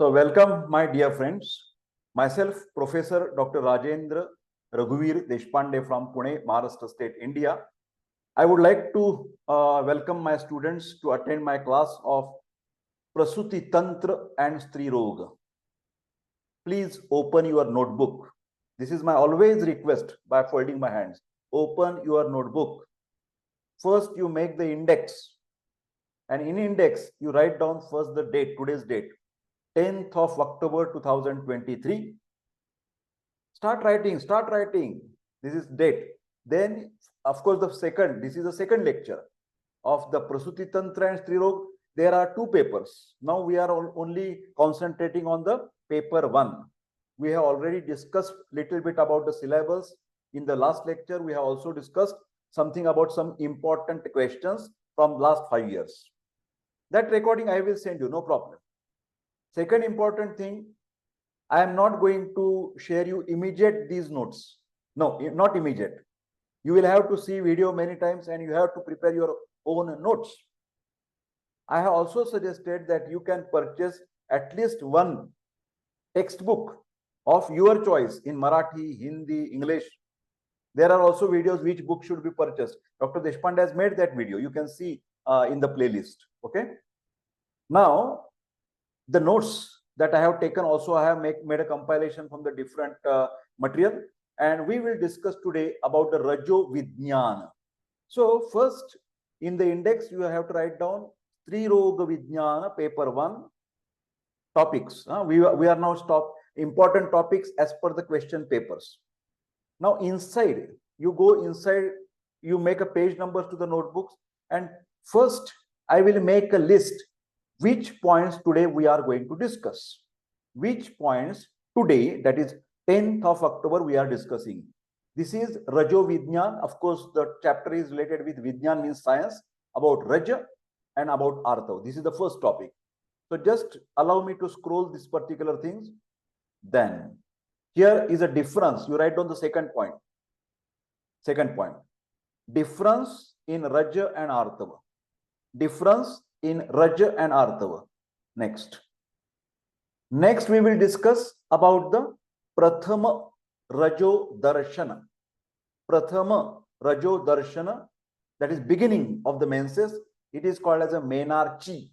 So welcome, my dear friends. Myself, Professor Dr. Rajendra Raghuvir Deshpande from Pune, Maharashtra State, India. I would like to welcome my students to attend my class of Prasuti Tantra Stri roga. Please open your notebook. This is my always request by folding my hands. Open your notebook. First, you make the index. And in index, you write down first the date, today's date. 10th of October 2023. Start writing. This is date. Then, of course, this is the second lecture of the Prasuti Tantra Stri roga. There are two papers. Now we are only concentrating on the paper 1. We have already discussed a little bit about the syllabus. In the last lecture, we have also discussed something about some important questions from last 5 years. That recording I will send you, no problem. Second important thing, I am not going to share you immediate these notes. No, not immediate. You will have to see video many times and you have to prepare your own notes. I have also suggested that you can purchase at least one textbook of your choice in Marathi, Hindi, English. There are also videos which book should be purchased. Dr. Deshpande has made that video. You can see in the playlist. Okay. Now, the notes that I have taken also, I have made a compilation from the different material, and we will discuss today about the Rajo Vijnana. So first, in the index, you have to write down striroga Vijnana, paper 1, topics. We are now important topics as per the question papers. Now inside, you go inside, you make a page numbers to the notebooks, and first I will make a list which points today we are going to discuss. Which points today, that is 10th of October, we are discussing. This is Rajo Vijnan. Of course, the chapter is related with Vijnan, means science, about Raja and about Artava. This is the first topic. So just allow me to scroll these particular things. Then here is a difference. You write down the second point. Second point. Difference in Raja and Artava. Difference in Raja and Artava. Next we will discuss about the Prathama Rajo Darshana. Prathama Rajo Darshana, that is beginning of the menses. It is called as a menarche.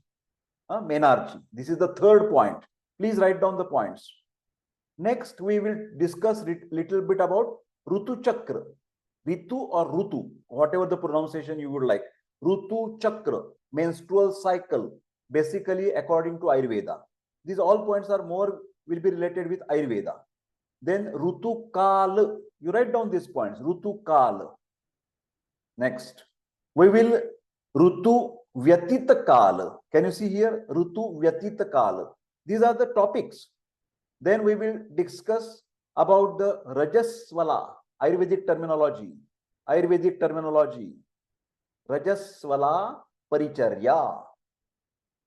Menarche. This is the third point. Please write down the points. Next, we will discuss little bit about Ritu Chakra. Ritu or Rutu, whatever the pronunciation you would like. Ritu Chakra, menstrual cycle, basically according to Ayurveda. These all points will be related with Ayurveda. Then Ritu Kal, you write down these points. Ritu Kal. Next, we will Ritu Vyatita Kal. Can you see here? Ritu Vyatita Kal. These are the topics. Then we will discuss about the Rajasvala, Ayurvedic terminology. Rajasvala Paricharya.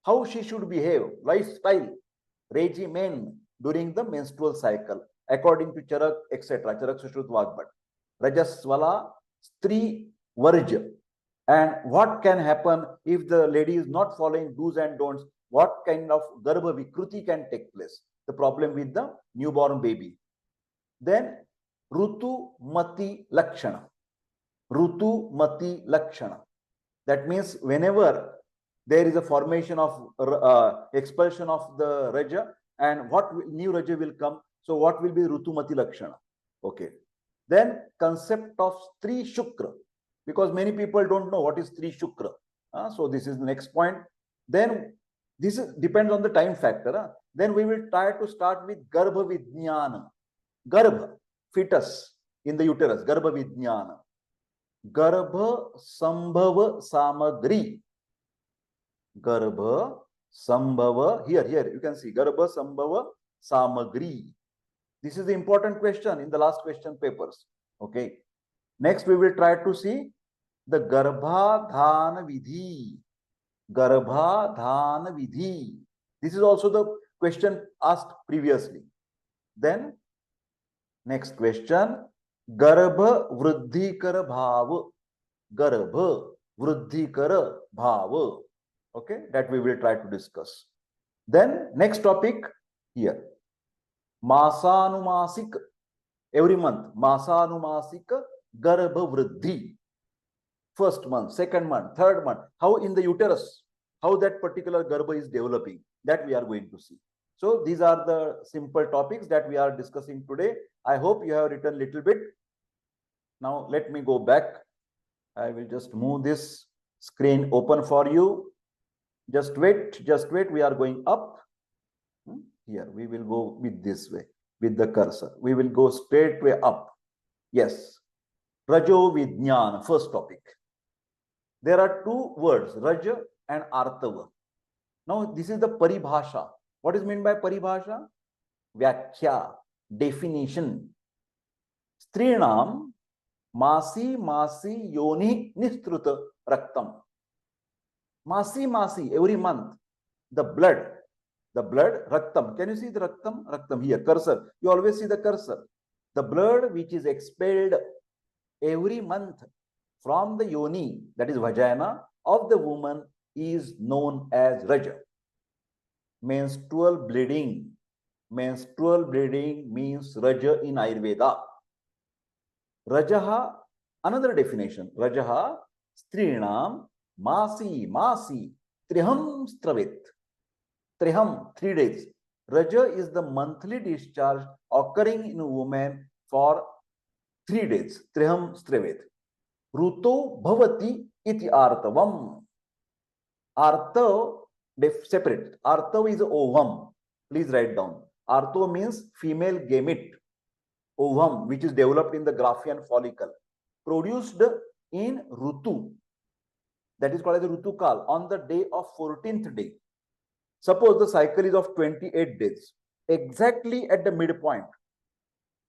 How she should behave, lifestyle, regimen during the menstrual cycle, according to Charak, etc. Charak Sushrut Vagbhat. Rajasvala Stri roga. And what can happen if the lady is not following do's and don'ts? What kind of Garbhavriddhikara can take place? The problem with the newborn baby. Then Ritu Mati Lakshana. Ritu Mati Lakshana. That means whenever there is a formation of expulsion of the Raja, and what new Raja will come, so what will be Ritu Mati Lakshana? Okay. Then concept of Stri Shukra, because many people don't know what is Stri Shukra. So this is the next point. Then this depends on the time factor. Then we will try to start with Garbha Vijnana. Garbha, fetus in the uterus, Garbha Vijnana. Garbha Sambhava Samagri. Garbha Sambhava, here you can see Garbha Sambhava Samagri. This is the important question in the last question papers. Okay. Next we will try to see the Garbhadhanavidhi. Garbhadhanavidhi. This is also the question asked previously. Then next question, Garbhavriddhikara Bhava. Garbhavriddhikara Bhava. Okay, that we will try to discuss. Then next topic, here. Masanumasika, every month. Masanumasika Garbhavriddhi. First month, second month, third month. How in the uterus, how that particular Garbha is developing, that we are going to see. So these are the simple topics that we are discussing today. I hope you have written a little bit. Now let me go back. I will just move this screen open for you. Just wait, we are going up. Here, we will go with this way, with the cursor. We will go straight way up. Yes. Rajo Vijnana, first topic. There are two words, Raja and Artava. Now, this is the paribhasha. What is meant by paribhasha? Vyakhya, definition. Strinam masi yoni nistruta raktam. Masi, every month, the blood, raktam. Can you see the raktam? Raktam here, cursor. You always see the cursor. The blood which is expelled every month from the yoni, that is vagina, of the woman is known as Raja. Menstrual bleeding. Menstrual bleeding means Raja in Ayurveda. Rajaha, another definition. Rajaha, Strinam, Masi, Triham Stravit. Triham, 3 days. Raja is the monthly discharge occurring in a woman for 3 days. Triham Stravit. Ruto Bhavati iti Artavam. Artav, separate. Artav is ovum. Please write down. Artav means female gamete. Ovum, which is developed in the Graphian follicle. Produced in Ritu. That is called as the Ritukal, on the day of 14th day. Suppose the cycle is of 28 days. Exactly at the midpoint,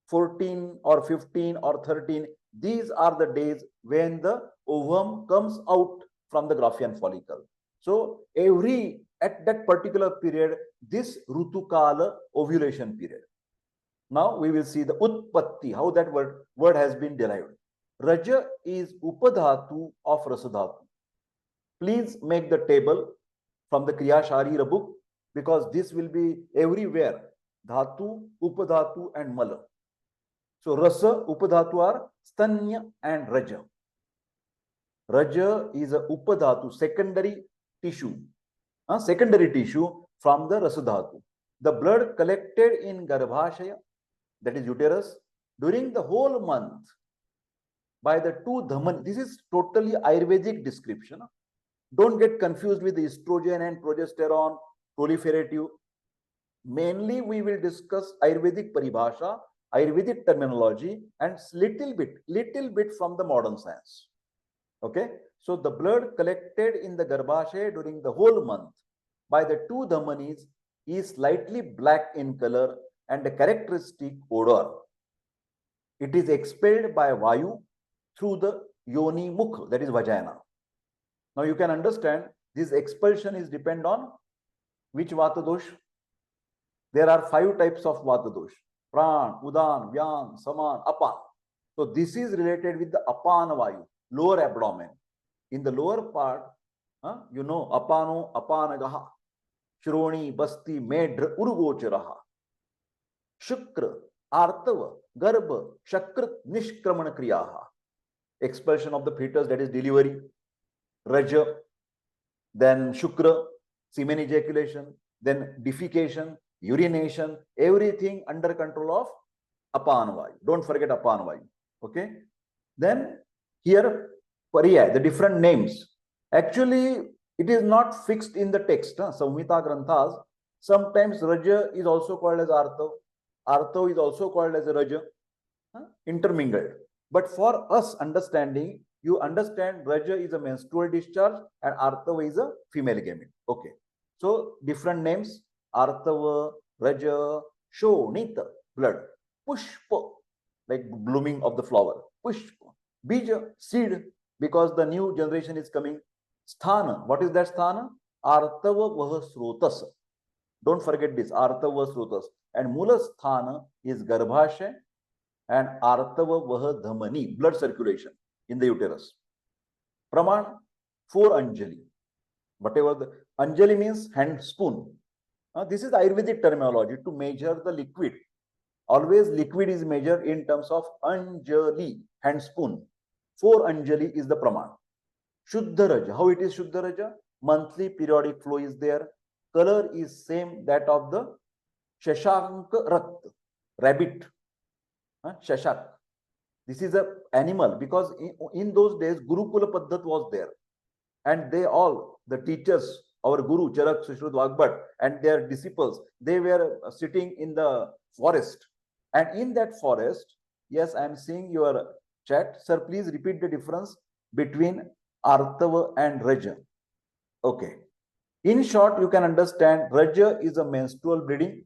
14 or 15 or 13, these are the days when the ovum comes out from the Graphian follicle. So at that particular period, this Ritukala ovulation period. Now we will see the Utpatti, how that word has been derived. Raja is Upadhatu of Rasadhatu. Please make the table from the Kriya Sharira book, because this will be everywhere. Dhatu, Upadhatu and Mala. So Rasa, Upadhatu are Stanya and Raja. Raja is a Upadhatu, secondary tissue. Secondary tissue from the Rasadhatu. The blood collected in Garbhashaya, that is uterus, during the whole month by the two Dhamani. This is totally Ayurvedic description. Don't get confused with estrogen and progesterone, proliferative. Mainly we will discuss Ayurvedic paribhasha, Ayurvedic terminology, and little bit from the modern science. Okay. So the blood collected in the Garbhashaya during the whole month by the two Dhamanis is slightly black in color and a characteristic odor. It is expelled by Vayu through the Yoni Mukha, that is vagina. Now you can understand this expulsion is depend on which Vata dosh. There are 5 types of Vata dosh: Pran, Udan, Vyam, Saman, Apan. So this is related with the Apana Vayu, lower abdomen. In the lower part, Apano, Apanagaha, Shroni, Basti, Medra, Urugocharaha, Shukra, Artava, Garbha, Chakra, Nishkramana Kriyaha. Expulsion of the fetus, that is delivery. Raja, then Shukra, semen ejaculation, then defecation, urination, everything under control of Apanavayu. Don't forget Apanavayu. Okay. Then here, Pariyai, the different names. Actually, it is not fixed in the text. Samhita Granthas. Sometimes Raja is also called as Artav. Artav is also called as a Raja. Intermingled. But for us understanding, you understand Raja is a menstrual discharge and Artava is a female gamete. Okay. So different names: Artava, Raja, Shonita, blood, Pushpa, like blooming of the flower, Pushpa, Bija, seed, because the new generation is coming. Sthana, what is that Sthana? Artava Vaha Srotas. Don't forget this, Artava Srotas. And Mula Sthana is Garbhashaya and Artava Vaha Dhamani, blood circulation in the uterus. Praman, 4 Anjali. Whatever the Anjali means hand spoon. This is Ayurvedic terminology to measure the liquid. Always liquid is measured in terms of Anjali, hand spoon. 4 Anjali is the Praman. Shuddha Raja, how it is Shuddha Raja? Monthly periodic flow is there. Color is same that of the Shashank Rakt, rabbit. Shashak. This is a animal because in those days Gurukula Paddhat was there. And they all, the teachers, our Guru, Charak, Sushrut, Vagbhat, and their disciples, they were sitting in the forest. And in that forest, yes, I am seeing your chat. Sir, please repeat the difference between Artava and Raja. Okay. In short, you can understand Raja is a menstrual bleeding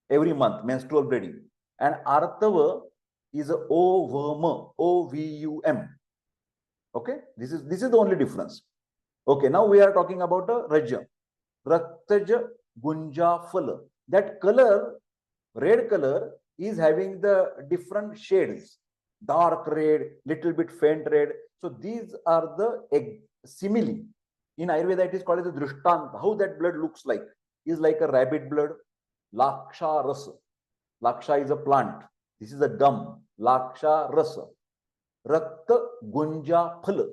every month, menstrual bleeding. And Artava is a ovum, O-V-U-M. Okay, this is the only difference. Okay, now we are talking about a Raja. Raktaja Gunja Phala. That color, red color, is having the different shades. Dark red, little bit faint red. So these are the simile. In Ayurveda, it is called as a Drishtanta. How that blood looks like is like a rabbit blood. Laksha Rasa. Laksha is a plant. This is a gum. Laksha Rasa. Rakta Gunja Phala.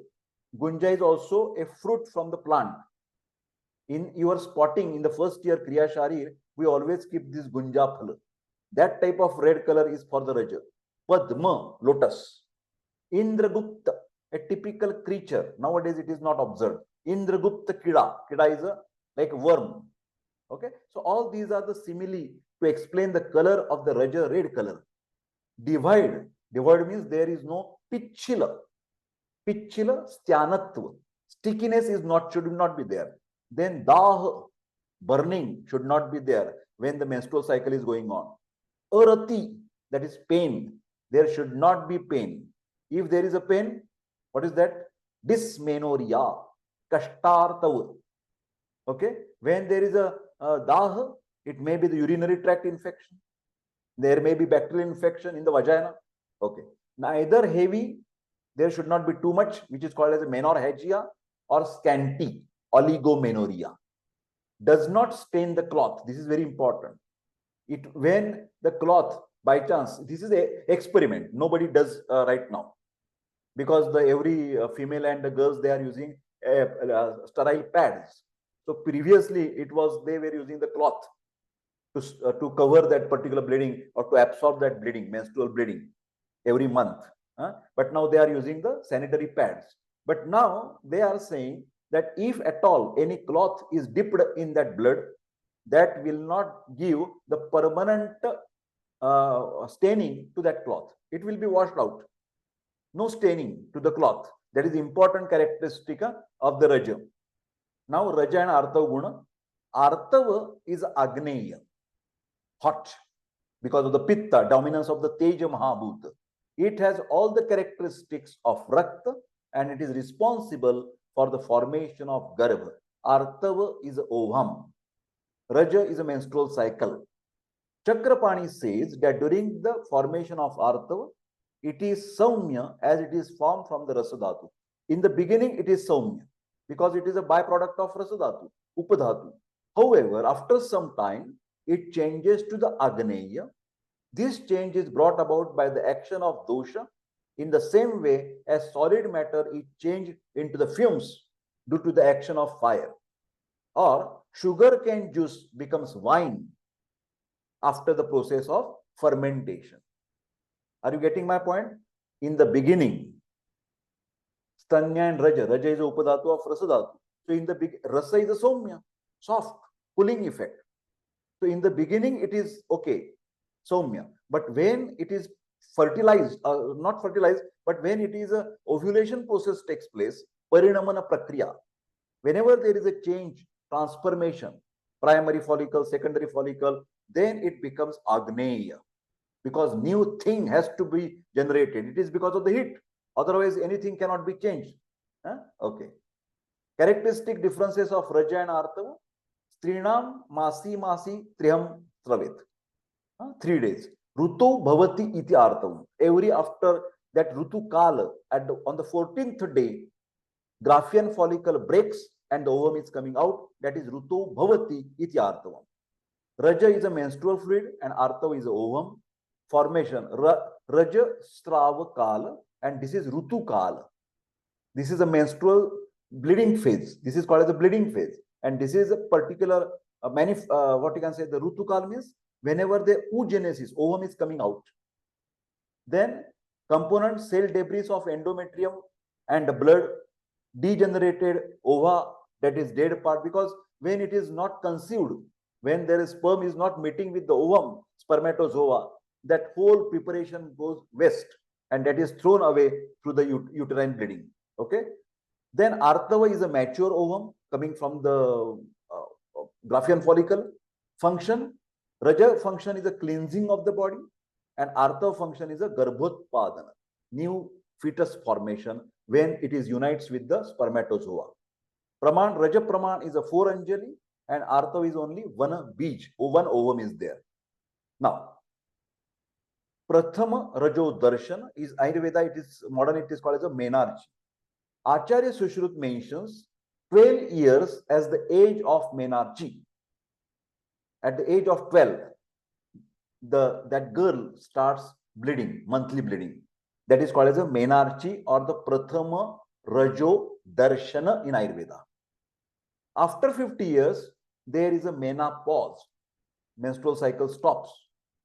Gunja is also a fruit from the plant. In your spotting in the first year Kriya Sharir, we always keep this Gunja Phala. That type of red color is for the Raja. Padma, lotus. Indragupta, a typical creature. Nowadays it is not observed. Indragupta Kida. Kida is a like worm. Okay. So all these are the simile to explain the color of the Raja, red color. Divide. Divide means there is no pichila. Pichila, styanatva. Stickiness should not be there. Then dah, burning, should not be there when the menstrual cycle is going on. Arati, that is pain. There should not be pain. If there is a pain, what is that? Dysmenorrhea, kashtartava. Okay. When there is a dah, it may be the urinary tract infection. There may be bacterial infection in the vagina. Okay. Neither heavy, there should not be too much, which is called as a menorrhagia, or scanty, oligomenorrhea. Does not stain the cloth. This is very important. When the cloth, by chance, this is an experiment. Nobody does right now. Because every female and the girls, they are using sterile pads. So previously, they were using the cloth to cover that particular bleeding or to absorb that bleeding, menstrual bleeding every month. But now they are using the sanitary pads. But now they are saying that if at all any cloth is dipped in that blood, that will not give the permanent staining to that cloth. It will be washed out. No staining to the cloth. That is important characteristic of the Raja. Now Raja and Artava Guna. Artava is Agneya, hot, because of the Pitta, dominance of the Teja Mahabhuta. It has all the characteristics of Rakta and it is responsible for the formation of Garbha. Artava is Ovum. Raja is a menstrual cycle. Chakrapani says that during the formation of Artava, it is Saumya as it is formed from the Rasadhatu. In the beginning, it is Saumya because it is a byproduct of Rasadhatu, Upadhatu. However, after some time, it changes to the Agneya. This change is brought about by the action of dosha in the same way as solid matter is changed into the fumes due to the action of fire. Or sugarcane juice becomes wine after the process of fermentation. Are you getting my point? In the beginning, Stanya and Raja. Raja is a Upadhatu of Rasadhatu. So in the Rasa is a Somya, soft, cooling effect. So in the beginning, it is okay, Somya. But when it is fertilized, not fertilized, but when it is a ovulation process takes place, Parinamana Prakriya, whenever there is a change, transformation, primary follicle, secondary follicle, then it becomes Agneya. Because new thing has to be generated. It is because of the heat. Otherwise, anything cannot be changed. Okay. Characteristic differences of Raja and Artava. Strinam masi triham travet. 3 days. Rutu bhavati iti artavam. Every after that Rutu kala, on the 14th day, Graphian follicle breaks and the ovum is coming out. That is Ruto Bhavati iti Artavam. Raja is a menstrual fluid and Artava is a ovum. Formation Raja Strava Kala, and this is Rutu Kala. This is a menstrual bleeding phase. This is called as a bleeding phase. And this is a particular, what you can say, the Rutu Kala means whenever the oogenesis, ovum is coming out. Then component cell debris of endometrium and the blood, degenerated ova, that is dead part, because when it is not conceived, when there is sperm is not meeting with the ovum, spermatozoa, that whole preparation goes waste and that is thrown away through the uterine bleeding. Okay. Then Artava is a mature ovum coming from the Graafian follicle. Function, Raja function is a cleansing of the body, and Artava function is a Garbhodpadana, new fetus formation when it is unites with the spermatozoa. Praman, Raja Praman is a 4 Anjali and Artava is only 1 bij, or 1 ovum is there. Now, Prathama Rajo Darshan is Ayurveda, it is modern, it is called as a menarche. Acharya Sushrut mentions 12 years as the age of menarche. At the age of 12, that girl starts bleeding, monthly bleeding. That is called as a menarche or the Prathama Rajo Darshana in Ayurveda. After 50 years, there is a menopause. Menstrual cycle stops.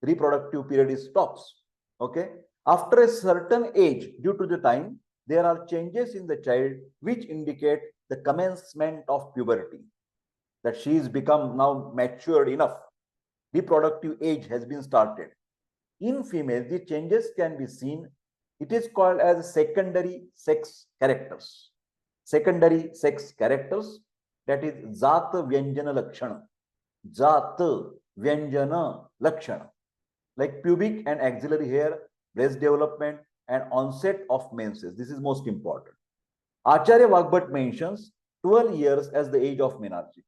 Reproductive period stops. Okay. After a certain age, due to the time, there are changes in the child which indicate the commencement of puberty. That she is become now matured enough. Reproductive age has been started. In females, the changes can be seen. It is called as secondary sex characters. Secondary sex characters, that is Jata Vyanjana Lakshana. Jata Vyanjana Lakshana. Like pubic and axillary hair, breast development, and onset of menses. This is most important. Acharya Vagbhat mentions 12 years as the age of menarche.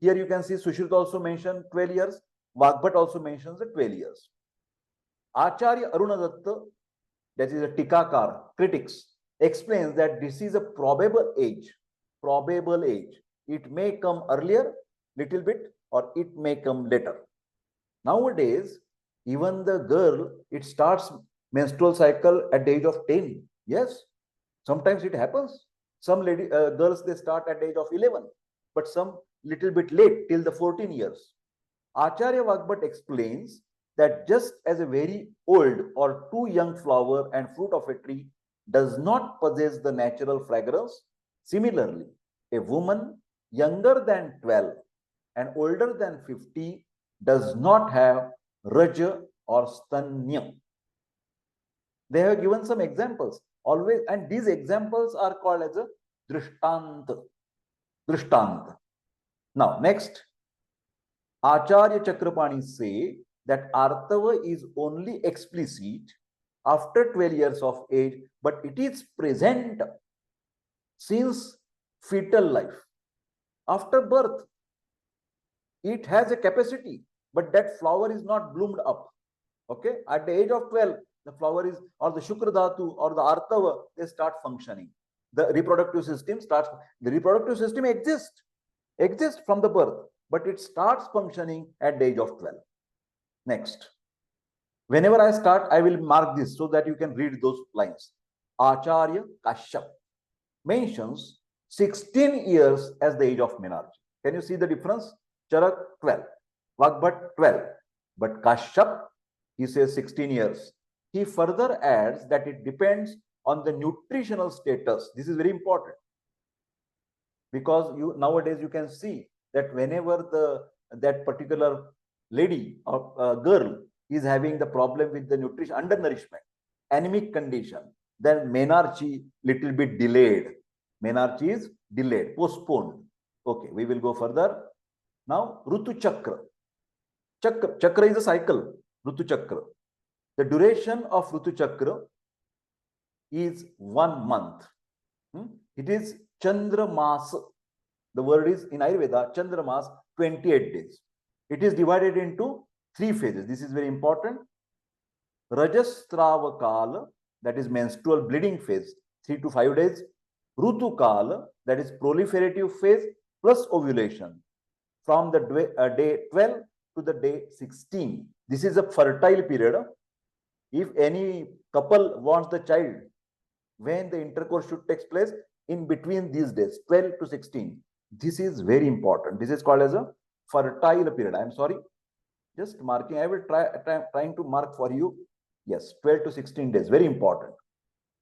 Here you can see Sushruta also mentioned 12 years. Vagbhat also mentions the 12 years. Acharya Arunadatta, that is a Tikakar, critics, explains that this is a probable age. Probable age. It may come earlier, little bit, or it may come later. Nowadays, even the girl, it starts menstrual cycle at the age of 10. Yes, sometimes it happens. Some girls, they start at the age of 11, but some little bit late till the 14 years. Acharya Vagbhat explains that just as a very old or too young flower and fruit of a tree does not possess the natural fragrance, similarly, a woman younger than 12 and older than 50 does not have Raja or Stanya. They have given some examples always, and these examples are called as a Drishtanta. Drishtanta. Now, next, Acharya Chakrapani say that Artava is only explicit after 12 years of age, but it is present since fetal life. After birth, it has a capacity, but that flower is not bloomed up. Okay, at the age of 12, the flower is, or the Shukra Dhatu or the Artava, they start functioning. The reproductive system starts, the reproductive system exists from the birth, but it starts functioning at the age of 12. Next. Whenever I start, I will mark this so that you can read those lines. Acharya Kashyap mentions 16 years as the age of menarche. Can you see the difference? Charak 12, Vagbhat 12, but Kashyap, he says 16 years. He further adds that it depends on the nutritional status. This is very important because nowadays you can see that whenever that particular lady or girl is having the problem with the nutrition, undernourishment, anemic condition, then menarche little bit delayed. Menarche is delayed, postponed. Okay, we will go further. Now, Ritu Chakra. Chakra is a cycle, Ritu Chakra. The duration of Ritu Chakra is 1 month. It is Chandra Mas. The word is in Ayurveda, Chandra Mas, 28 days. It is divided into 3 phases. This is very important. Rajasvala Kala, that is menstrual bleeding phase, 3 to 5 days. Rutu Kala, that is proliferative phase, plus ovulation from the day 12 to the day 16. This is a fertile period. If any couple wants the child, when the intercourse should take place, in between these days, 12 to 16. This is very important. This is called as a fertile period. I am sorry, just marking. I will trying to mark for you. Yes, 12 to 16 days, very important.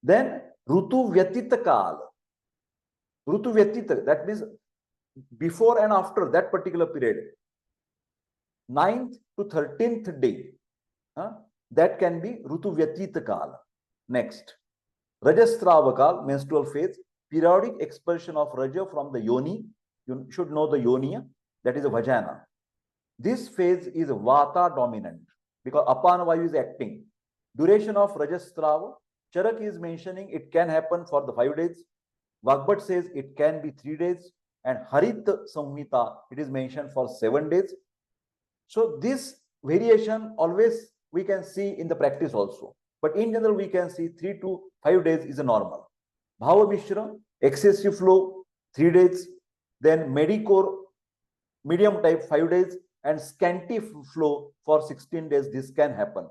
Then Ritu Vyatita Kal. Ritu Vyatita, that means before and after that particular period, 9th to 13th day, that can be Ritu Vyatita Kal. Next, Rajasvala Kal, menstrual phase, periodic expulsion of Raja from the yoni. You should know the yoni, that is a vagina. This phase is Vata dominant because Apana Vayu is acting. Duration of Rajasvala, Charak is mentioning it can happen for the 5 days. Vagbhat says it can be 3 days. And Harit Samhita, it is mentioned for 7 days. So this variation always we can see in the practice also. But in general, we can see 3 to 5 days is a normal. Bhava Mishra, excessive flow, 3 days. Then Medicore, medium type, 5 days. And scanty flow for 16 days, this can happen.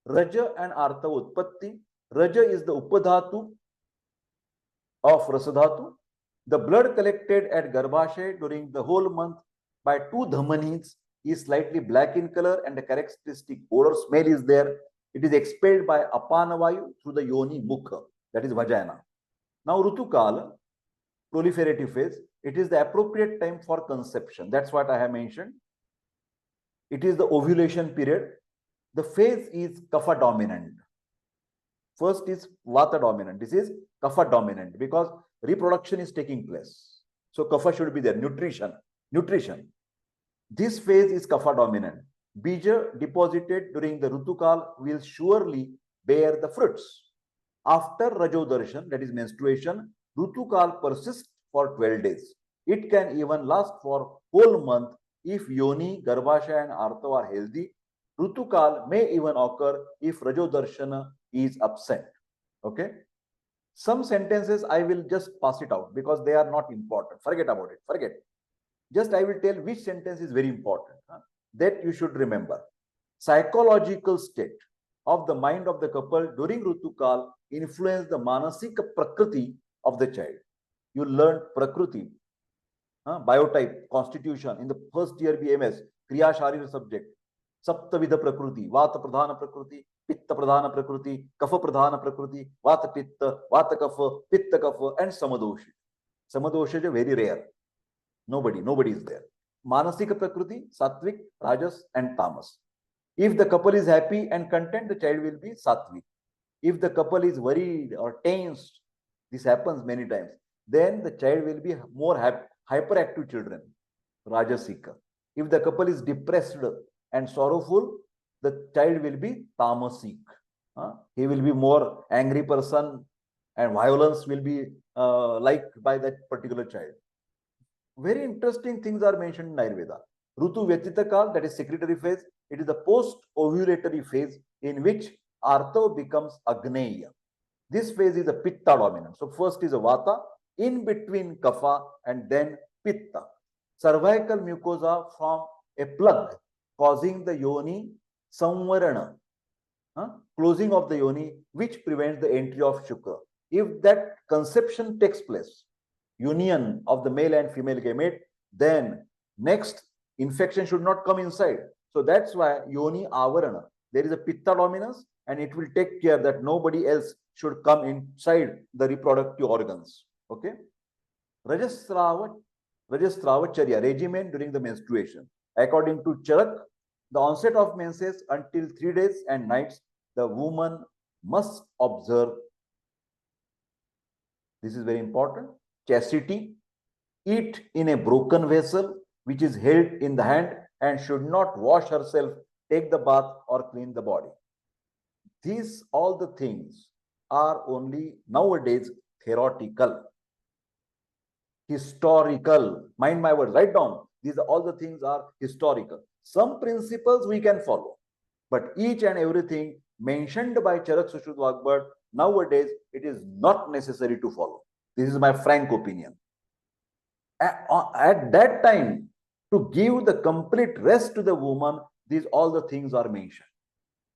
Raja and Artava Utpatti. Raja is the Upadhatu of Rasadhatu. The blood collected at Garbhashay during the whole month by 2 dhamanis is slightly black in color and the characteristic odor smell is there. It is expelled by Apanavayu through the yoni mukha, that is vagina. Now Rutukala, proliferative phase, it is the appropriate time for conception. That's what I have mentioned. It is the ovulation period. The phase is Kapha dominant. First is Vata dominant. This is Kapha dominant because reproduction is taking place. So Kapha should be there. Nutrition. This phase is Kapha dominant. Bija deposited during the Rutukal will surely bear the fruits. After Rajodarshan, that is menstruation, Rutukal persists for 12 days. It can even last for whole month if Yoni, Garbhashay and Artava are healthy. Rutukal may even occur if Rajodarshana is absent. Okay. Some sentences I will just pass it out because they are not important. Forget about it. Forget. Just I will tell which sentence is very important. That you should remember. Psychological state of the mind of the couple during Rutukal influence the Manasika Prakriti of the child. You learn Prakriti, biotype, constitution in the first year BMS, Kriya Sharira subject, Saptavidha Prakriti, Vata Pradhana Prakriti, Pitta Pradhana Prakriti, Kapha Pradhana Prakriti, Vata Pitta, Vata Kapha, Pitta Kapha, and Samadoshi. Samadoshi is very rare. Nobody is there. Manasika Prakriti, Sattvic, Rajas, and Tamas. If the couple is happy and content, the child will be Sattvic. If the couple is worried or tensed, this happens many times, then the child will be more hyperactive children, Rajasika. If the couple is depressed and sorrowful, the child will be Tamasik. He will be more angry person and violence will be liked by that particular child. Very interesting things are mentioned in Ayurveda. Ritu Vyatita Kal, that is secretory phase. It is the post-ovulatory phase in which Artava becomes Agneya. This phase is a Pitta dominant. So first is a Vata, in between Kapha and then Pitta. Cervical mucosa from a plug causing the yoni samvarana, closing of the yoni, which prevents the entry of Shukra. If that conception takes place, union of the male and female gamete, then next infection should not come inside. So that's why yoni avarana, there is a Pitta dominance and it will take care that nobody else should come inside the reproductive organs. Okay. Rajasvala Charya, regimen during the menstruation. According to Charak, the onset of menses until 3 days and nights, the woman must observe. This is very important. Chastity, eat in a broken vessel which is held in the hand and should not wash herself, take the bath or clean the body. These all the things are only nowadays theoretical. Historical, mind my words, write down. These are all the things are historical. Some principles we can follow, but each and everything mentioned by Charak Sushruta Vagbhat, nowadays it is not necessary to follow. This is my frank opinion. At that time, to give the complete rest to the woman, these all the things are mentioned.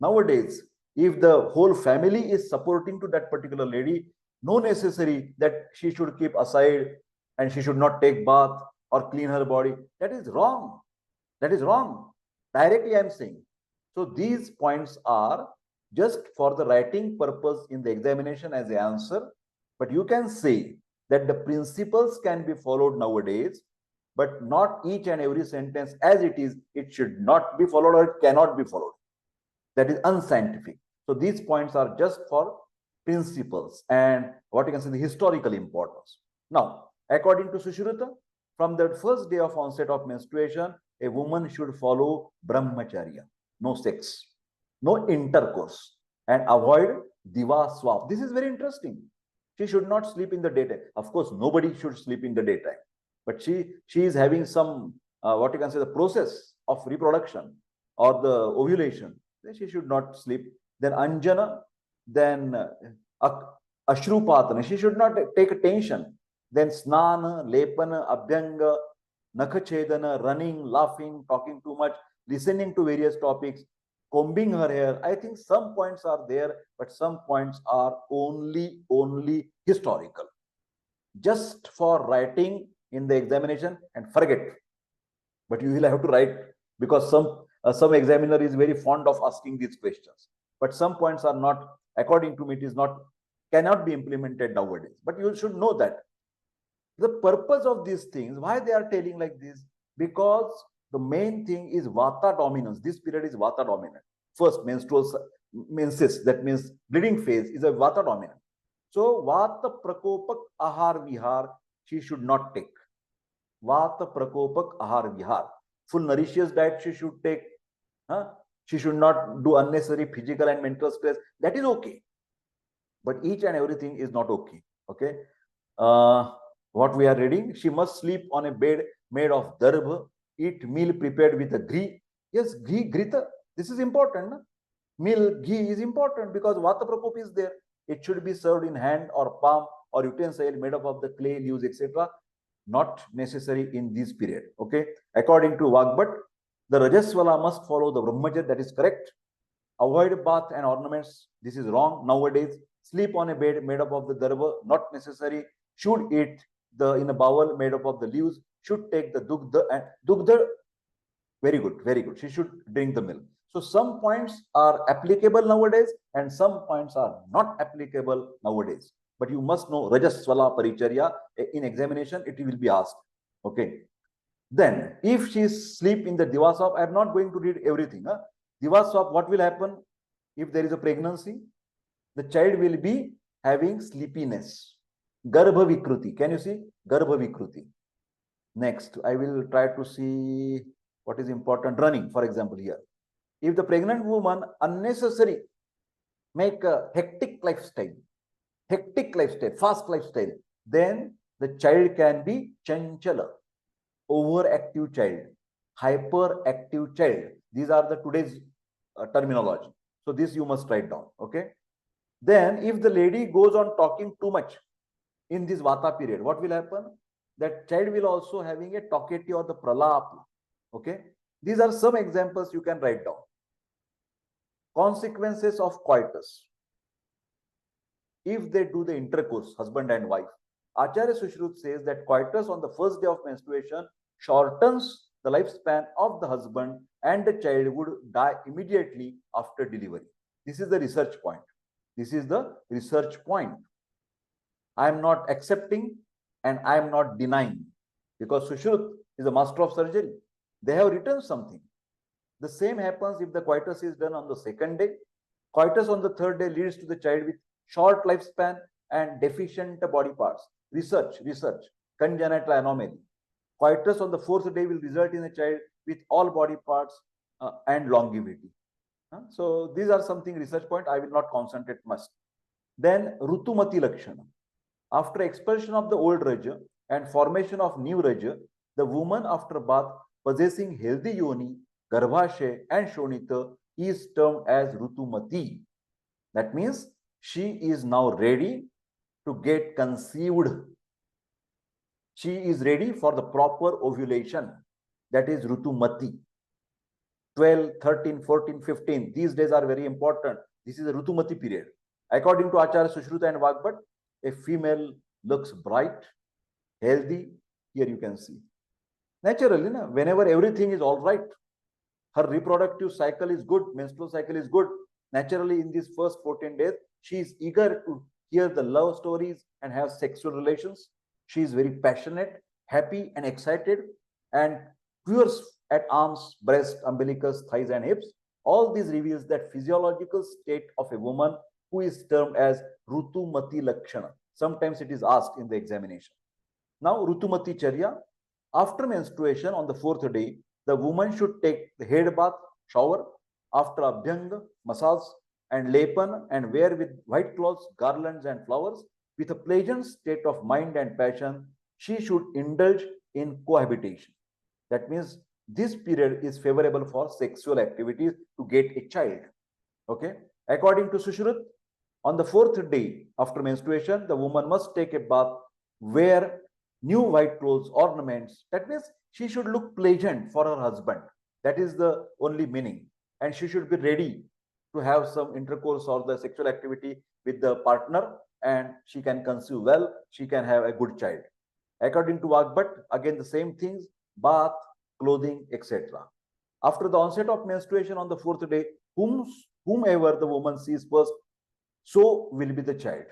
Nowadays, if the whole family is supporting to that particular lady, no necessary that she should keep aside and she should not take bath or clean her body. That is wrong. That is wrong. Directly I am saying. So these points are just for the writing purpose in the examination as the answer. But you can say that the principles can be followed nowadays, but not each and every sentence as it is, it should not be followed or it cannot be followed. That is unscientific. So these points are just for principles and what you can say the historical importance. Now, according to Sushruta, from the first day of onset of menstruation, a woman should follow brahmacharya, no sex, no intercourse, and avoid diva swap. This is very interesting. She should not sleep in the daytime. Of course, nobody should sleep in the daytime, but she is having some what you can say the process of reproduction or the ovulation. Then she should not sleep. Then anjana, then ashrupatana. She should not take attention. Then snana, lepana, abhyanga, nakhachedana, running, laughing, talking too much, listening to various topics, combing her hair. I think some points are there, but some points are only historical. Just for writing in the examination and forget. But you will have to write because some examiner is very fond of asking these questions. But some points are not, according to me, it is not, cannot be implemented nowadays. But you should know that the purpose of these things, why they are telling like this, because the main thing is vata dominance. This period is vata dominant. First menstrual menses, that means bleeding phase, is a vata dominant. So vata prakopak ahar vihar she should not take. Vata prakopak ahar vihar. Full nourishes diet she should take. She should not do unnecessary physical and mental stress. That is okay. But each and everything is not okay. Okay. What we are reading, she must sleep on a bed made of garbha, eat meal prepared with a ghee. Yes, ghee, grita. This is important. No? Meal, ghee is important because vata prakop is there. It should be served in hand or palm or utensil made up of the clay, leaves, etc. Not necessary in this period. Okay. According to Vagbhat, the Rajasvala must follow the brahmacharya. That is correct. Avoid bath and ornaments. This is wrong nowadays. Sleep on a bed made up of the garbha. Not necessary. Should eat in a bowl made up of the leaves. Should take the dugdha and dugdha. Very good, very good. She should drink the milk. So some points are applicable nowadays and some points are not applicable nowadays. But you must know Rajasvala Paricharya in examination, it will be asked. Okay. Then, if she sleep in the Divaswap, I am not going to read everything. Divaswap, what will happen if there is a pregnancy? The child will be having sleepiness. Garbhavikruti. Can you see? Garbhavikruti. Next, I will try to see what is important. Running, for example, here. If the pregnant woman unnecessary make a hectic lifestyle, fast lifestyle, then the child can be chanchala, overactive child, hyperactive child. These are the today's terminology. So this you must write down. Okay. Then if the lady goes on talking too much in this vata period, what will happen? That child will also having a talkative or the pralapa. Okay. These are some examples you can write down. Consequences of coitus. If they do the intercourse, husband and wife, Acharya Sushrut says that coitus on the first day of menstruation shortens the lifespan of the husband and the child would die immediately after delivery. This is the research point. This is the research point. I am not accepting and I am not denying because Sushrut is a master of surgery. They have written something. The same happens if the coitus is done on the second day. Coitus on the third day leads to the child with short lifespan and deficient body parts. Research, congenital anomaly. Coitus on the fourth day will result in a child with all body parts and longevity. So these are something research point. I will not concentrate much. Then Rutumati Lakshana. After expulsion of the old Raja and formation of new Raja, the woman after bath possessing healthy yoni, Garbhashay and Shonita is termed as Rutumati. That means she is now ready to get conceived. she is ready for the proper ovulation. That is Rutumati. 12, 13, 14, 15. These days are very important. This is a Rutumati period. According to Acharya Sushruta and Vagbhat, a female looks bright, healthy. Here you can see. Naturally, whenever everything is all right, her reproductive cycle is good, menstrual cycle is good. Naturally, in these first 14 days, she is eager to hear the love stories and have sexual relations. She is very passionate, happy, and excited, and quivers at arms, breast, umbilicus, thighs, and hips. All these reveals that physiological state of a woman who is termed as Rutumati Lakshana. Sometimes it is asked in the examination. Now, Rutumati Charya, after menstruation on the 4th day, the woman should take the head bath, shower, after abhyanga, massage, and lepan, and wear with white cloths, garlands, and flowers. With a pleasant state of mind and passion, she should indulge in cohabitation. That means this period is favorable for sexual activities to get a child. Okay. According to Sushrut, on the 4th day after menstruation, the woman must take a bath, wear new white clothes, ornaments. That means she should look pleasant for her husband. That is the only meaning. And she should be ready to have some intercourse or the sexual activity with the partner, and she can conceive well, she can have a good child. According to Vagbhat, again the same things, bath, clothing, etc. After the onset of menstruation on the 4th day, whomever the woman sees first, so will be the child.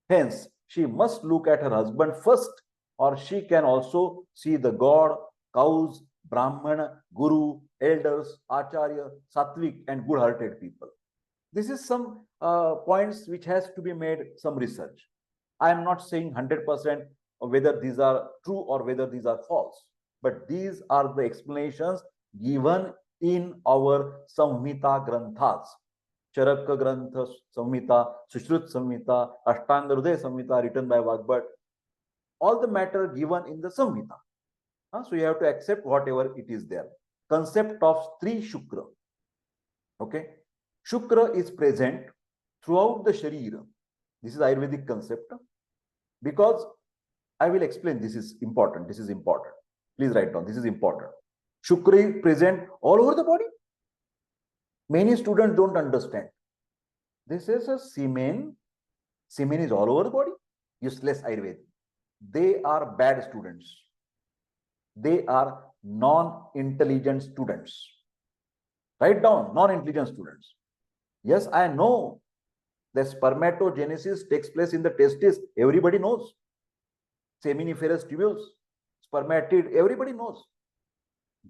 Hence, she must look at her husband first, or she can also see the god, cows, Brahmana, Guru, elders, Acharya, Sattvic, and good-hearted people. This is some points which has to be made some research. I am not saying 100% whether these are true or whether these are false, but these are the explanations given in our Samhita Granthas. Charaka Grantha Samhita, Sushrut Samhita, Ashtanga Hridaya Samhita written by Vagbhat. All the matter given in the Samhita. So you have to accept whatever it is there. Concept of Stri Shukra. Okay. Shukra is present throughout the Sharira. This is Ayurvedic concept. Because I will explain, this is important. This is important. Please write down. This is important. Shukra is present all over the body. Many students don't understand. This is a semen. Semen is all over the body. Useless Ayurveda. They are bad students. They are non-intelligent students. Write down, non-intelligent students. Yes, I know that spermatogenesis takes place in the testis. Everybody knows. Seminiferous tubules, spermatid, everybody knows.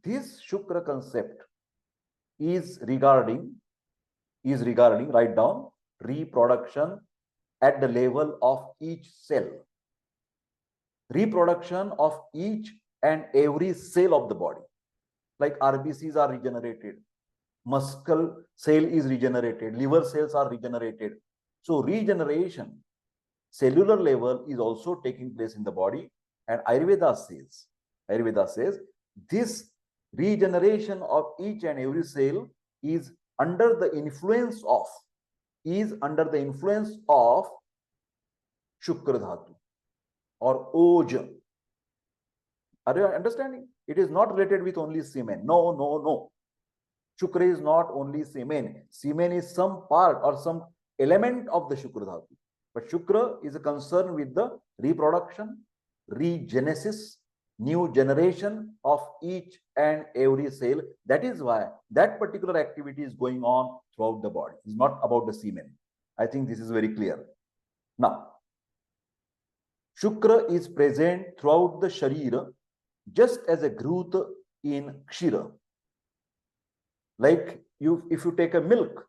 This Shukra concept is regarding, write down, reproduction at the level of each cell. Reproduction of each and every cell of the body. Like RBCs are regenerated, muscle cell is regenerated, liver cells are regenerated. So regeneration, cellular level is also taking place in the body, and Ayurveda says this regeneration of each and every cell is under the influence of Shukra Dhatu or Oja. Are you understanding? It is not related with only semen. No. Shukra is not only semen. Semen is some part or some element of the Shukra Dhatu. But Shukra is a concern with the reproduction, regenesis, new generation of each and every cell. That is why that particular activity is going on throughout the body. It's not about the semen. I think this is very clear. Now, Shukra is present throughout the Sharira, just as a Ghrut in Kshira. Like if you take a milk,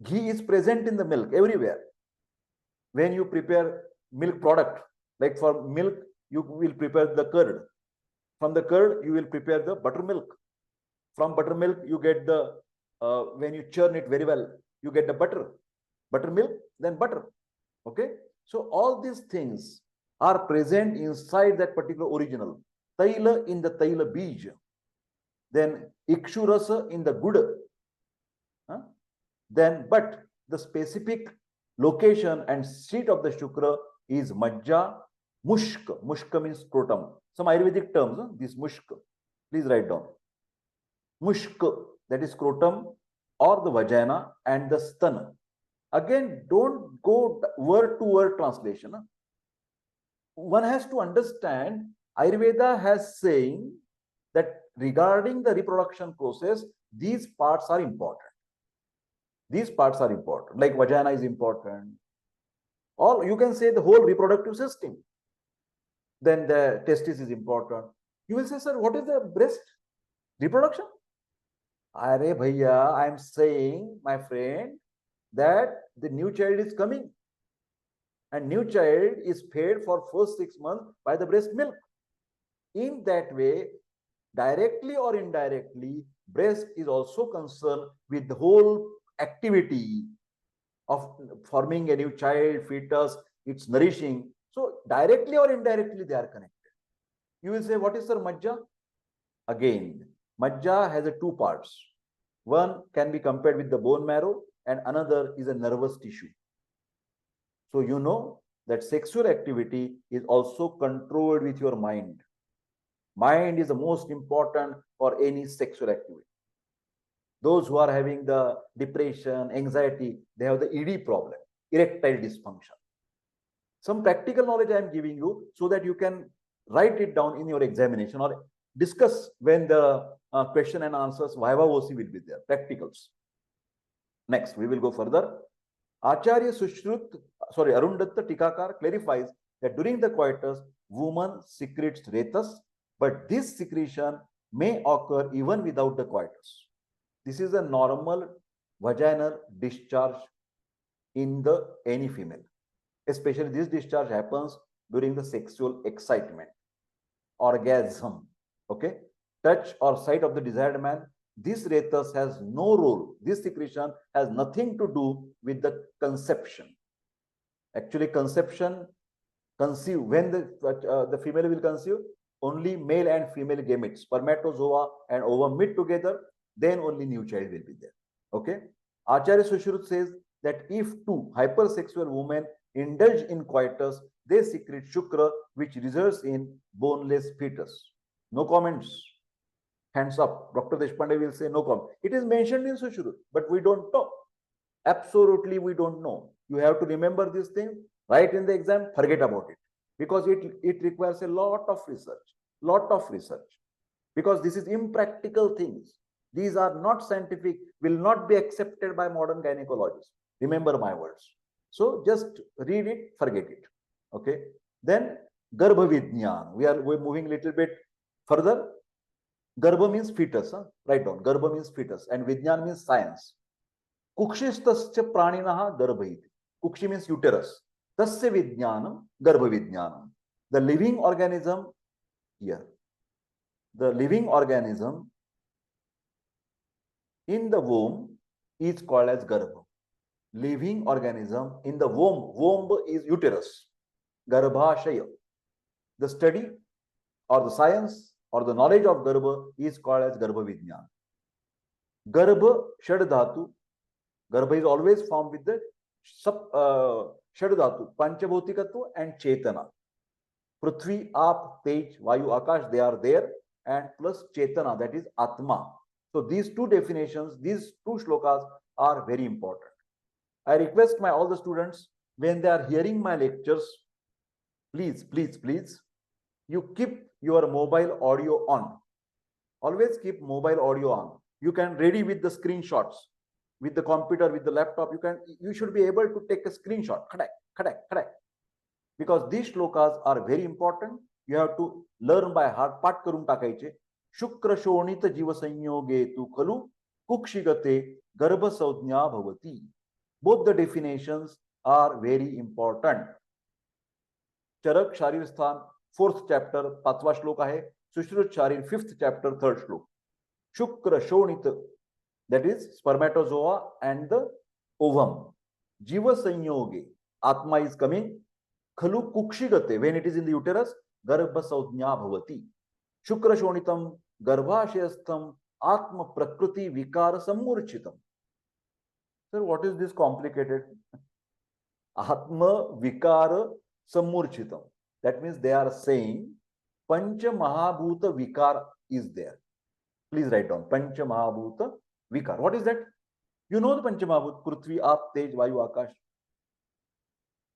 ghee is present in the milk everywhere. When you prepare milk product, like for milk, you will prepare the curd. From the curd, you will prepare the buttermilk. From buttermilk, you get the, when you churn it very well, you get the butter. Buttermilk, then butter. Okay? So all these things are present inside that particular original. Taila in the Taila Bij. Then Ikshurasa in the Gud. Then, but the specific location and seat of the Shukra is Majja, Mushka. Mushka means scrotum. Some Ayurvedic terms, this mushka. Please write down. Mushka, that is scrotum or the vagina and the stan. Again, don't go word to word translation. One has to understand Ayurveda has saying that regarding the reproduction process, these parts are important. These parts are important, like vagina is important, or you can say the whole reproductive system. Then the testis is important. You will say, sir, what is the breast reproduction? Are bhaiya, I am saying, my friend, that the new child is coming. And new child is fed for first 6 months by the breast milk. In that way, directly or indirectly, breast is also concerned with the whole activity of forming a new child, fetus, it's nourishing. So directly or indirectly, they are connected. You will say, what is, sir, majja? Again, majja has two parts. One can be compared with the bone marrow and another is a nervous tissue. So you know that sexual activity is also controlled with your mind. Mind is the most important for any sexual activity. Those who are having the depression, anxiety, they have the ED problem, erectile dysfunction. Some practical knowledge I am giving you so that you can write it down in your examination or discuss when the question and answers, Viva OC will be there, practicals. Next, we will go further. Acharya Arundatta Tikakar clarifies that during the coitus, woman secretes retas, but this secretion may occur even without the coitus. This is a normal vaginal discharge in any female. Especially this discharge happens during the sexual excitement, orgasm, okay? Touch or sight of the desired man. This retus has no role. This secretion has nothing to do with the conception. Actually, conception, conceive, when the female will conceive, only male and female gametes, spermatozoa and ovum meet together, then only new child will be there. Okay? Acharya Sushrut says that if two hypersexual women indulge in coitus, they secrete shukra, which results in boneless fetus. No comments. Hands up. Dr. Deshpande will say no comment. It is mentioned in Sushrut, but we don't know. Absolutely, we don't know. You have to remember this thing, write in the exam, forget about it. Because it requires a lot of research. Because this is impractical things. These are not scientific, will not be accepted by modern gynecologists. Remember my words. So just read it, forget it. Okay. Then Garbhavidhikara. We're moving a little bit further. Garbha means fetus. Write down. Garbha means fetus. And Vidyan means science. Kukshistascha praninaha garbhait. Kukshi means uterus. Tasya vidyanam garbhavidhyanam. The living organism here. The living organism in the womb is called as Garbha. Living organism in the womb. Womb is uterus. Garbhashaya. The study or the science or the knowledge of Garbha is called as Garbhavidhikara. Garbha, Shadbhava. Garbha is always formed with the Shadbhava, Panchabhutikatva and Chetana. Prithvi, Aap, Tej, Vayu, Akash, they are there, and plus Chetana, that is Atma. So these two definitions, these two shlokas are very important. I request all the students, when they are hearing my lectures, please, you keep your mobile audio on. Always keep mobile audio on. You can ready with the screenshots, with the computer, with the laptop. You should be able to take a screenshot. Correct. Because these shlokas are very important. You have to learn by heart. Pat karun takaiche. Shukra shonita jiva sanyoge tu khalu kukshigate garbha saudnya bhavati. Both the definitions are very important. Charak Sharir Sthan, 4th chapter, 5वां श्लोक आहे. Sushrut Sharir, 5th chapter, 3rd श्लोक. Shukra shonita, that is spermatozoa and the ovum. Jiva sanyoge, Atma is coming. Khalu kukshigate, when it is in the uterus, garbha saudnya bhavati. Shukra shonitam, garbhashayastham, Atma prakriti vikara sammurchitam. Sir, what is this complicated? Atma vikara sammurchitam. That means they are saying Pancha Mahabhuta Vikar is there. Please write down Pancha Mahabhuta Vikar. What is that? You know the Pancha Mahabhuta, Prithvi, Aap, Tej, Vayu, Akash.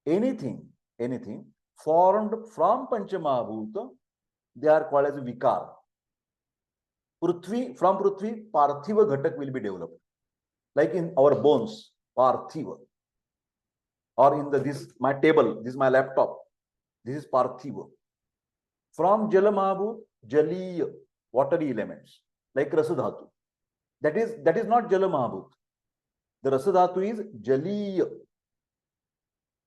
Anything formed from Pancha Mahabhuta, they are called as Vikar. Prithvi, from Prithvi, Parthiva Ghatak will be developed. Like in our bones, Parthiva. Or in this my table, this is my laptop. This is Parthiva. From Jala Mahabhut, Jaliya, watery elements, like Rasadhatu. That is not Jala Mahabhut. The Rasadhatu is Jaliya,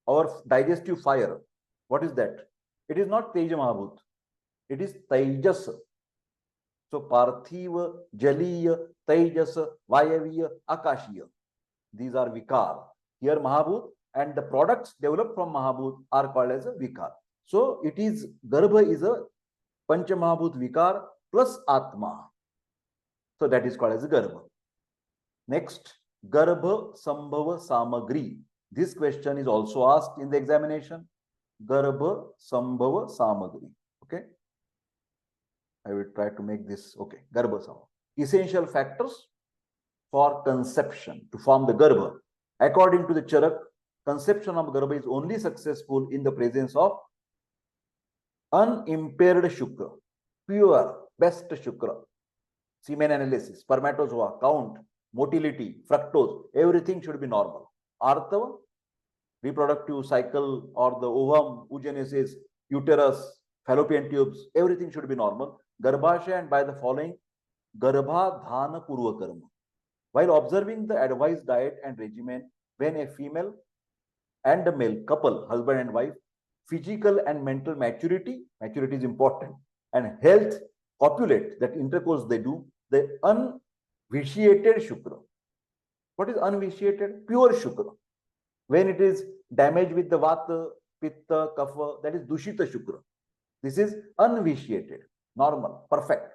our digestive fire. What is that? It is not Teja Mahabhut. It is Tejas. So Parthiva, Jaliya, Tejas, Vayaviya, Akashiya. These are Vikar. Here Mahabhut and the products developed from Mahabhut are called as a Vikar. So it is Garbha is a Pancha Mahabhut Vikar plus Atma. So that is called as a Garbha. Next, Garbha Sambhava Samagri. This question is also asked in the examination. Garbha Sambhava Samagri. Okay. I will try to make this. Okay. Garbha Sambhava. Essential factors for conception to form the Garbha. According to the Charak, conception of Garbha is only successful in the presence of unimpaired Shukra, pure, best Shukra, semen analysis, spermatozoa, count, motility, fructose, everything should be normal. Artava, reproductive cycle or the ovum, oogenesis, uterus, fallopian tubes, everything should be normal. Garbhashaya and by the following, Garbhadhana Karma. While observing the advised diet and regimen, when a female and a male couple, husband and wife, physical and mental maturity is important, and health copulate, that intercourse they do, the unvitiated Shukra. What is unvitiated? Pure Shukra. When it is damaged with the Vata, Pitta, Kapha, that is Dushita Shukra. This is unvitiated, normal, perfect.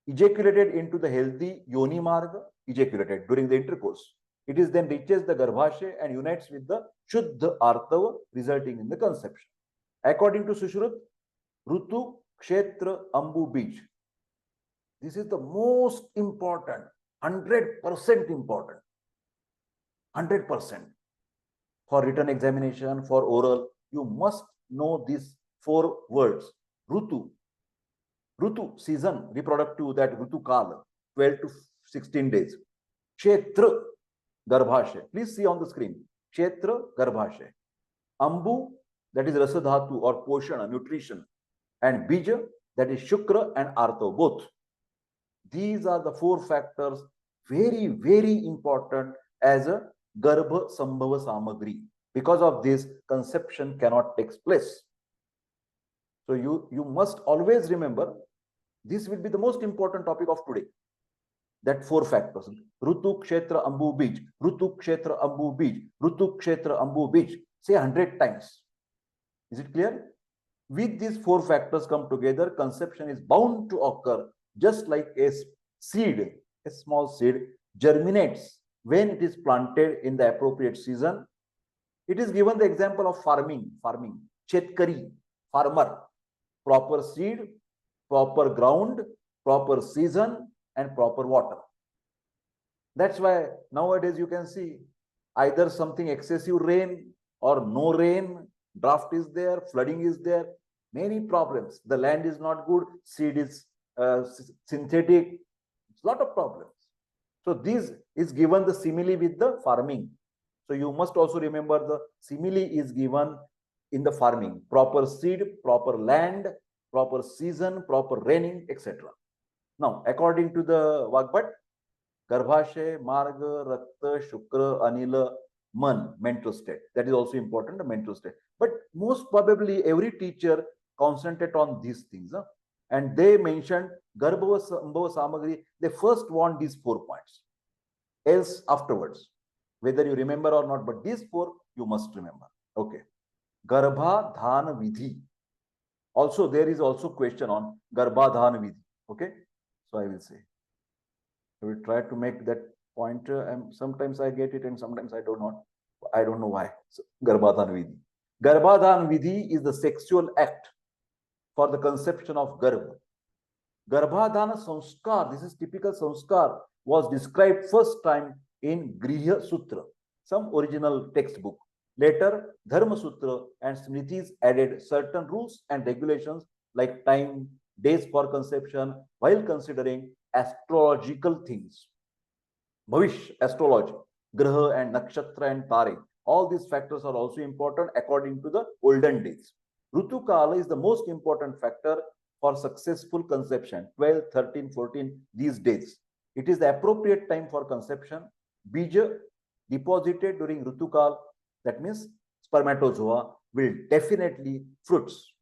Ejaculated into the healthy Yoni Marga, ejaculated during the intercourse. It is then reaches the Garbhashaya and unites with the Shuddha Artava, resulting in the conception. According to Sushrut, Ritu, Kshetra, Ambu, Bij. This is the most important, 100% important. 100%. For written examination, for oral, you must know these 4 words. Ritu. Ritu, season, reproductive, that Ritu Kala, 12 to 16 days. Kshetra, Garbhashaya. Please see on the screen. Kshetra, Garbhashaya. Ambu, that is Rasadhatu or Poshana, nutrition. And Bija, that is Shukra and Artava, both. These are the 4 factors, very, very important as a Garbha Sambhava Samagri. Because of this, conception cannot take place. So you must always remember, this will be the most important topic of today. That 4 factors. Ritu, Kshetra, Ambu, Bij. Ritu, Kshetra, Ambu, Bij. Ritu, Kshetra, Ambu, Bij. Say 100 times. Is it clear? With these 4 factors come together, conception is bound to occur, just like a seed, a small seed, germinates when it is planted in the appropriate season. It is given the example of farming. Chetkari, farmer. Proper seed, proper ground, proper season, and proper water. That's why nowadays you can see either something excessive rain or no rain, drought is there, flooding is there, many problems. The land is not good, seed is synthetic, a lot of problems. So this is given the simile with the farming. So you must also remember the simile is given in the farming. Proper seed, proper land, proper season, proper raining, etc. Now, according to the Vagbhat, Garbhashaya, Marga, Rakta, Shukra, Anila, Man, mental state. That is also important, the mental state. But most probably every teacher concentrate on these things. And they mentioned Garbha Sambhava Samagri, they first want these 4 points. Else afterwards, whether you remember or not, but these 4 you must remember. Okay. Garbhadhanavidhi. Also, there is also question on Garbhadhanavidhi. Okay. So I will say. I will try to make that pointer, and sometimes I get it and sometimes I don't know why. So, Garbhadhanavidhi. Garbhadhanavidhi is the sexual act for the conception of Garbha. Garbhadhana Sanskar, this is typical Sanskar, was described first time in Griha Sutra, some original textbook. Later, Dharma Sutra and Smritis added certain rules and regulations like time, days for conception, while considering astrological things. Bhavish, astrology, Graha and Nakshatra and Tare, all these factors are also important according to the olden days. Ritu Kala is the most important factor for successful conception, 12, 13, 14, these days. It is the appropriate time for conception. Bija deposited during Ritu Kala, that means spermatozoa, will definitely fruits.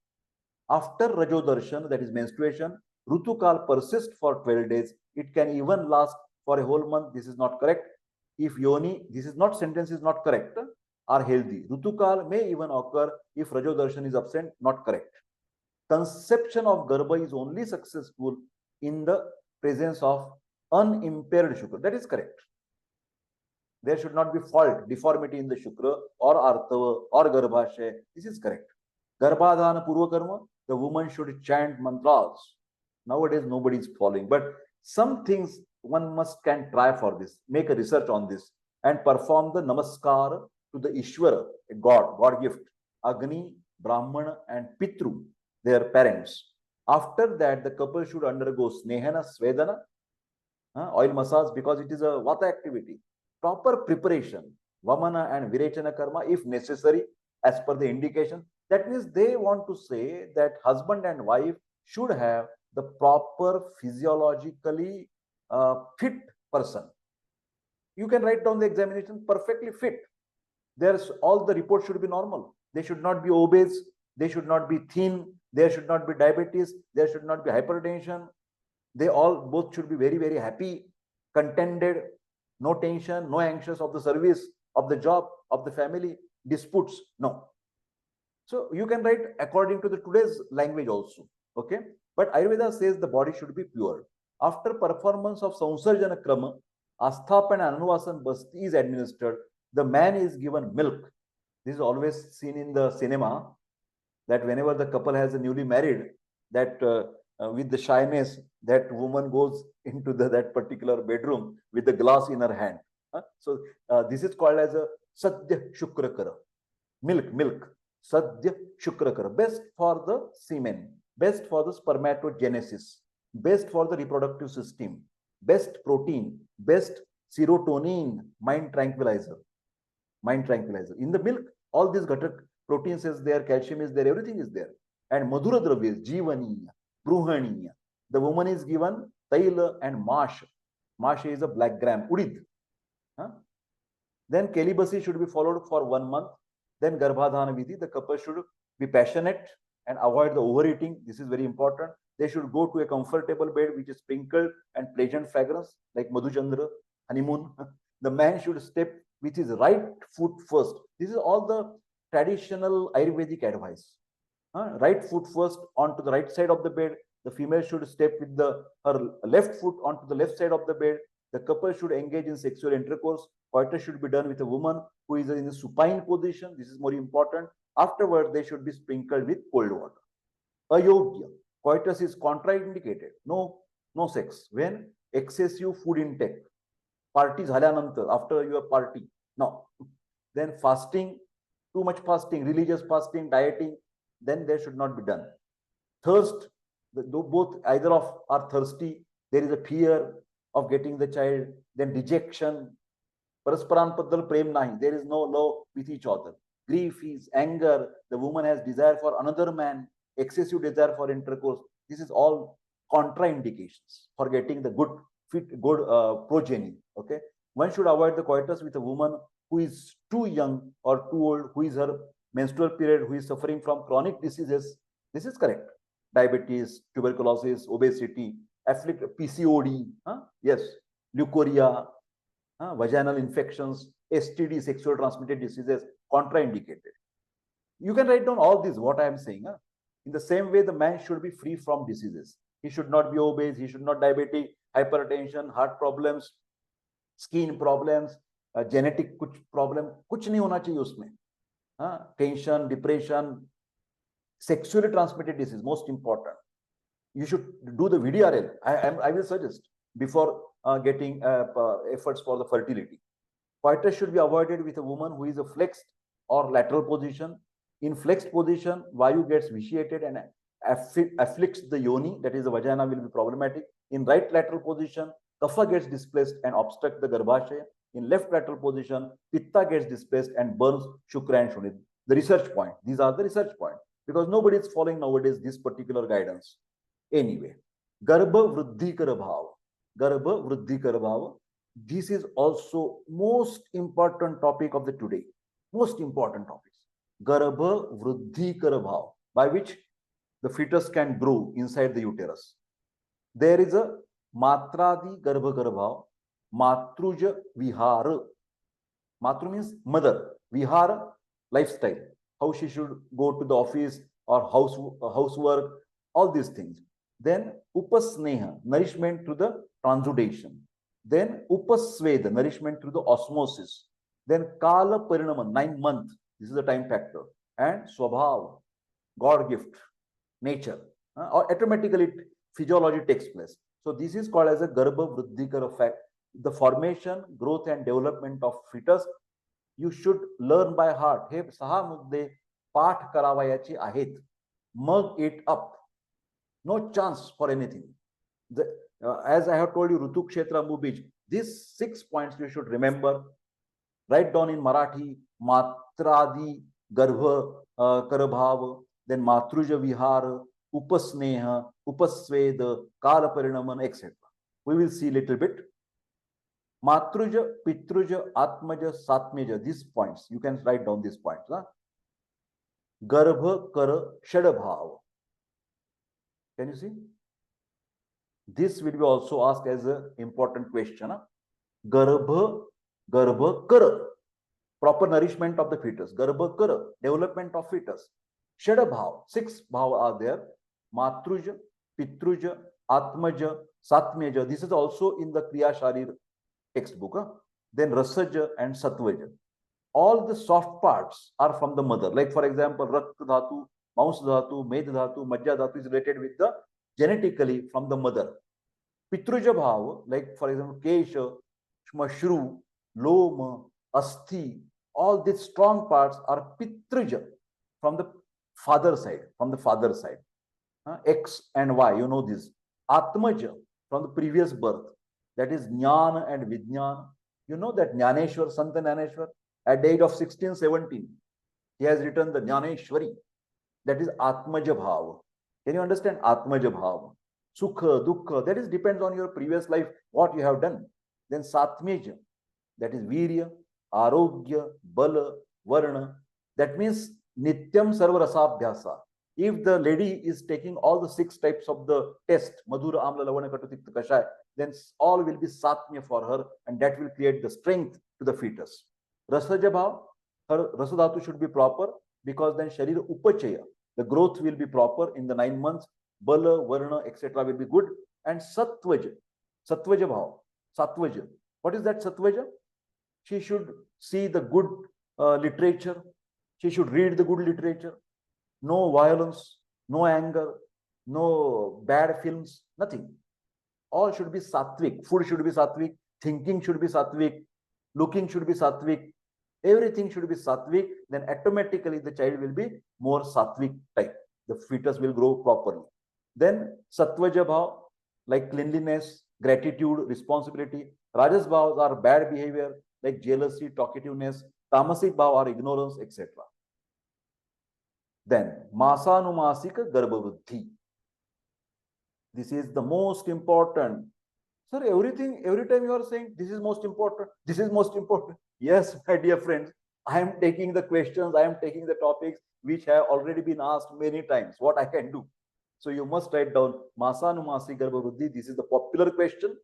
After Rajodarshan, that is menstruation, Ritu Kala persists for 12 days. It can even last for a whole month. This is not correct. If yoni, this is not sentence is not correct, are healthy. Ritu Kala may even occur if Rajodarshan is absent, not correct. Conception of Garbha is only successful in the presence of unimpaired Shukra. That is correct. There should not be fault, deformity in the Shukra or Artava or Garbhashay. This is correct. Garbhadhana Purva Karma, the woman should chant mantras. Nowadays, nobody is following. But some things one can try for this, make a research on this, and perform the namaskar to the Ishvara, a God gift, Agni, Brahmana, and Pitru, their parents. After that, the couple should undergo snehana, svedana, oil massage, because it is a vata activity. Proper preparation, vamana and virechana karma, if necessary, as per the indication. That means they want to say that husband and wife should have the proper physiologically fit person. You can write down the examination, perfectly fit. There's all the reports should be normal. They should not be obese. They should not be thin. There should not be diabetes. There should not be hypertension. They all both should be very, very happy, contented, no tension, no anxious of the service, of the job, of the family, disputes. No. So you can write according to the today's language also. Okay. But Ayurveda says the body should be pure. After performance of Sansarjana Krama, Asthapa and Anuvasan Basti is administered. The man is given milk. This is always seen in the cinema, that whenever the couple has a newly married, that with the shyness, that woman goes into that particular bedroom with the glass in her hand. So this is called as a Sadhya Shukrakara. Milk. Sadhya Shukrakara. Best for the semen, best for the spermatogenesis, best for the reproductive system, best protein, best serotonin, mind tranquilizer. In the milk, all these proteins is there, calcium is there, everything is there. And Madhura Dravyas, Jivaniya, Bruhaniya. The woman is given Taila and Mash. Mash is a black gram, Udid. Then celibacy should be followed for 1 month. Then Garbhadhanavidhi, the couple should be passionate and avoid the overeating. This is very important. They should go to a comfortable bed which is sprinkled and pleasant fragrance like Madhuchandra, honeymoon. The man should step with his right foot first. This is all the traditional Ayurvedic advice. Right foot first onto the right side of the bed. The female should step with her left foot onto the left side of the bed. The couple should engage in sexual intercourse. Coitus should be done with a woman who is in a supine position. This is more important. Afterward, they should be sprinkled with cold water. Ayogya. Coitus is contraindicated. No sex. When? Excessive food intake. Parties झाल्यानंतर, after your party. No. Then fasting, too much fasting, religious fasting, dieting, then there should not be done. Thirst, both either of are thirsty. There is a fear of getting the child. Then dejection. Parasparanpaddal prem nahi. There is no love with each other. Grief is anger. The woman has desire for another man. Excessive desire for intercourse. This is all contraindications for getting the good progeny. Okay, one should avoid the coitus with a woman who is too young or too old, who is her menstrual period, who is suffering from chronic diseases. This is correct. Diabetes, tuberculosis, obesity, PCOD, yes, leukorrhea, vaginal infections, STD, sexual transmitted diseases, contraindicated. You can write down all this, what I am saying. In the same way, the man should be free from diseases. He should not be obese, he should not diabetic, hypertension, heart problems, skin problems, genetic कुछ problem, कुछ नहीं होना चाहिए उसमें. tension, depression, sexually transmitted disease, most important. You should do the VDRL. I will suggest before getting efforts for the fertility. Coitus should be avoided with a woman who is a flexed or lateral position. In flexed position, Vayu gets vitiated and afflicts the yoni, that is the vagina will be problematic. In right lateral position, Kapha gets displaced and obstruct the Garbhashaya. In left lateral position, Pitta gets displaced and burns Shukra and Shuni. The research point. These are the research point because nobody is following nowadays this particular guidance. Anyway, Garbhavriddhikara Bhava. Garbhavriddhikara Bhava. This is also most important topic of the today. Most important topics. Garbhavriddhikara Bhava, by which the fetus can grow inside the uterus. There is a Matradi Garbhakara Bhava, Matruja Vihara. Matru means mother. Vihara, lifestyle. How she should go to the office or housework, all these things. Then Upasneha, nourishment through the transudation. Then Upasveda, nourishment through the osmosis. Then Kala Parinaman, 9 months. This is the time factor. And Swabhava, God gift, nature. Or automatically physiology takes place. So this is called as a Garbhavriddhikara fact. The formation, growth and development of fetus, you should learn by heart. He 6 mudde पाठ करावयाचे आहेत. Mug it up. No chance for anything. As I have told you, Ritu Kshetra Mubij, these 6 points you should remember. Write down in Marathi, Matradi, Garbha, Karabhava, then Matruja Vihara, Upasneha, Upasveda, Kala Parinaman, etc. We will see a little bit. Matruja, Pitruja, Atmaja, Satmeja, these points, you can write down these points. Garbhakara, Shadbhava. Can you see? This will be also asked as an important question. Garbhakara, proper nourishment of the fetus. Garbhakara, development of fetus. Shadbhava, 6 bhava are there. Matruja, Pitruja, Atmaja, Satmeja. This is also in the Kriya Sharir textbook. Then Rasaja and Sattvaja. All the soft parts are from the mother. Like for example, Rakta Dhatu, Maus Dhatu, Med Dhatu, Majja Dhatu is related with the genetically from the mother. Pitruja Bhava, like for example, Kesha, Shmashru, Loma, Asthi, all these strong parts are Pitruja from the father side, X and Y, you know this. Atmaja from the previous birth, that is Jnana and Vijnana. You know that Jnaneshwar, Sant Jnaneshwar, at the age of 16, 17, he has written the Jnaneshwari. That is Atmaja Bhava. Can you understand? Atmaja Bhava. Sukha, Dukkha, that is depends on your previous life, what you have done. Then Satmeja, that is Virya, Arogya, Bala, Varna. That means Nityam Sarva Rasabhyasa. If the lady is taking all the 6 types of the test, Madhura, Amla, Lavana, Katu, Tikta, Kashaya, then all will be Satmya for her, and that will create the strength to the fetus. Rasaja Bhava, her Rasadhatu should be proper, because then Sharira Upachaya, the growth will be proper in the 9 months. Bala, Varna, etc. will be good. And Sattvaja, Sattvaja Bhava, Sattvaja. What is that Sattvaja? She should see the good literature. She should read the good literature. No violence, no anger, no bad films, nothing. All should be sattvic. Food should be sattvic. Thinking should be sattvic. Looking should be sattvic. Everything should be sattvic. Then automatically the child will be more sattvic type. The fetus will grow properly. Then Sattvaja Bhava, like cleanliness, gratitude, responsibility. Rajas Bhavas are bad behavior, like jealousy, talkativeness. Tamasic Bhava are ignorance, etc. Then Masanumasika Garbhavriddhi. This is the most important. Sir, every time you are saying this is most important, this is most important. Yes, my dear friends, I am taking the questions, I am taking the topics which have already been asked many times. What I can do. So you must write down Masanumasi Garbhavriddhi. This is the popular question.